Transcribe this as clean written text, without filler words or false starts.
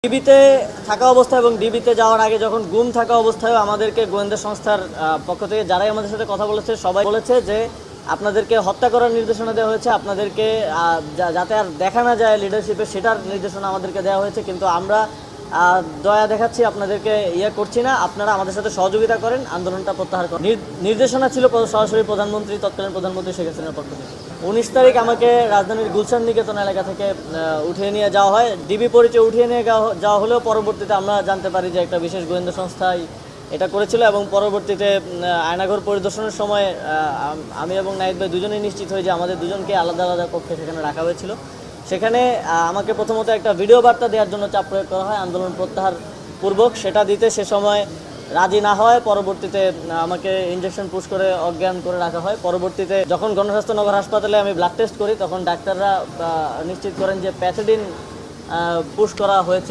ডিবিতে থাকা অবস্থায় এবং ডিবিতে যাওয়ার আগে যখন গুম থাকা অবস্থায় আমাদেরকে গোয়েন্দা সংস্থার পক্ষ থেকে যারাই আমাদের সাথে কথা বলেছে সবাই বলেছে যে আপনাদেরকে হত্যা করার নির্দেশনা দেওয়া হয়েছে, আপনাদেরকে যাতে আর দেখা না যায় লিডারশিপে সেটার নির্দেশনা আমাদেরকে দেওয়া হয়েছে। কিন্তু আমরা দয়া দেখাচ্ছি, আপনাদেরকে করছি না, আপনারা আমাদের সাথে সহযোগিতা করেন, আন্দোলনটা প্রত্যাহার করেন। নির্দেশনা ছিল সরাসরি প্রধানমন্ত্রী, তৎকালীন প্রধানমন্ত্রী শেখ হাসিনার পক্ষ থেকে। 19 তারিখ আমাকে রাজধানীর গুলশান নিকেতন এলাকা থেকে উঠিয়ে নিয়ে যাওয়া হয়। ডিবি পরিচয় উঠিয়ে নিয়ে যাওয়া হলেও পরবর্তীতে আমরা জানতে পারি যে একটা বিশেষ গোয়েন্দা সংস্থায় এটা করেছিল এবং পরবর্তীতে আয়নাঘর পরিদর্শনের সময় আমি এবং নাহিদ ভাই দুজনেই নিশ্চিত হই যে আমাদের দুজনকে আলাদা আলাদা কক্ষে সেখানে রাখা হয়েছিল। সেখানে আমাকে প্রথমত একটা ভিডিও বার্তা দেওয়ার জন্য চাপ প্রয়োগ করা হয় আন্দোলন প্রত্যাহার পূর্বক। সেটা দিতে সে সময় রাজি না হয় পরবর্তীতে আমাকে ইনজেকশন পুশ করে অজ্ঞান করে রাখা হয়। পরবর্তীতে যখন গণস্বাস্থ্য নগর হাসপাতালে আমি ব্লাড টেস্ট করি তখন ডাক্তাররা নিশ্চিত করেন যে প্যাথোডিন পুশ করা হয়েছে।